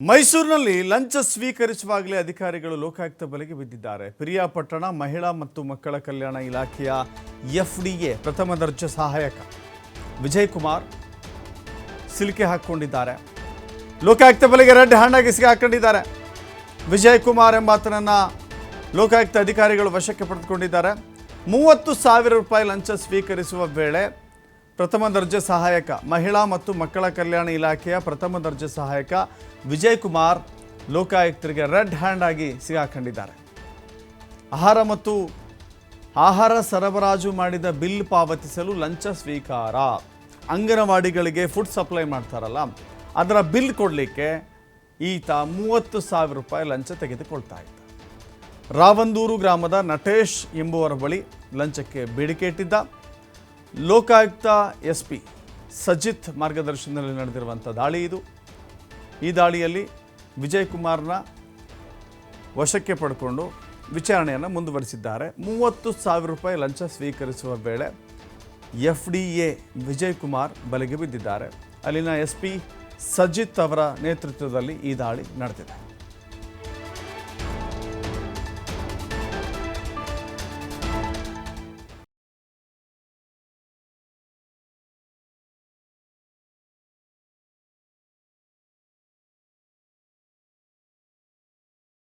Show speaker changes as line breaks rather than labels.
ಮೈಸೂರಿನಲ್ಲಿ ಲಂಚ ಸ್ವೀಕರಿಸುವಾಗಲೇ ಅಧಿಕಾರಿಗಳು ಲೋಕಾಯುಕ್ತ ಬಲೆಗೆ ಬಿದ್ದಿದ್ದಾರೆ. ಪಿರಿಯಾಪಟ್ಟಣ ಮಹಿಳಾ ಮತ್ತು ಮಕ್ಕಳ ಕಲ್ಯಾಣ ಇಲಾಖೆಯ ಎಫ್ಡಿಎ ಪ್ರಥಮ ದರ್ಜೆ ಸಹಾಯಕ ವಿಜಯ್ ಕುಮಾರ್ ಸಿಲುಕೆ ಹಾಕಿಕೊಂಡಿದ್ದಾರೆ. ಲೋಕಾಯುಕ್ತ ಬಲೆಗೆ ರೆಡ್ ಹ್ಯಾಂಡ್ ಆಗಿ ಸಿಗಾಕೊಂಡಿದ್ದಾರೆ. ವಿಜಯ್ ಕುಮಾರ್ ಎಂಬಾತನನ್ನು ಲೋಕಾಯುಕ್ತ ಅಧಿಕಾರಿಗಳು ವಶಕ್ಕೆ ಪಡೆದುಕೊಂಡಿದ್ದಾರೆ. 30,000 ರೂಪಾಯಿ ಲಂಚ ಸ್ವೀಕರಿಸುವ ವೇಳೆ ಪ್ರಥಮ ದರ್ಜೆ ಸಹಾಯಕ ಮಹಿಳಾ ಮತ್ತು ಮಕ್ಕಳ ಕಲ್ಯಾಣ ಇಲಾಖೆಯ ಪ್ರಥಮ ದರ್ಜೆ ಸಹಾಯಕ ವಿಜಯ್ ಕುಮಾರ್ ಲೋಕಾಯುಕ್ತರಿಗೆ ರೆಡ್ ಹ್ಯಾಂಡ್ ಆಗಿ ಸಿಗಾಕೊಂಡಿದ್ದಾರೆ. ಆಹಾರ ಮತ್ತು ಆಹಾರ ಸರಬರಾಜು ಮಾಡಿದ ಬಿಲ್ ಪಾವತಿಸಲು ಲಂಚ ಸ್ವೀಕಾರ. ಅಂಗನವಾಡಿಗಳಿಗೆ ಫುಡ್ ಸಪ್ಲೈ ಮಾಡ್ತಾರಲ್ಲ, ಅದರ ಬಿಲ್ ಕೊಡಲಿಕ್ಕೆ ಈತ 30,000 ರೂಪಾಯಿ ಲಂಚ ತೆಗೆದುಕೊಳ್ತಾ ಇದ್ದ. ರಾವಂದೂರು ಗ್ರಾಮದ ನಟೇಶ್ ಎಂಬುವರ ಬಳಿ ಲಂಚಕ್ಕೆ ಬೇಡಿಕೆ ಇಟ್ಟಿದ್ದ. ಲೋಕಾಯುಕ್ತ ಎಸ್ಪಿ ಸಜಿತ್ ಮಾರ್ಗದರ್ಶನದಲ್ಲಿ ನಡೆದಿರುವಂಥ ದಾಳಿ ಇದು. ಈ ದಾಳಿಯಲ್ಲಿ ವಿಜಯ್ ಕುಮಾರ್ನ ವಶಕ್ಕೆ ಪಡ್ಕೊಂಡು ವಿಚಾರಣೆಯನ್ನು ಮುಂದುವರಿಸಿದ್ದಾರೆ. 30,000 ರೂಪಾಯಿ ಲಂಚ ಸ್ವೀಕರಿಸುವ ವೇಳೆ ಎಫ್ಡಿಎ ವಿಜಯ್ ಕುಮಾರ್ ಬಲೆಗೆ ಬಿದ್ದಿದ್ದಾರೆ. ಅಲ್ಲಿನ ಎಸ್ಪಿ ಸಜಿತ್ ಅವರ ನೇತೃತ್ವದಲ್ಲಿ ಈ ದಾಳಿ ನಡೆದಿದೆ.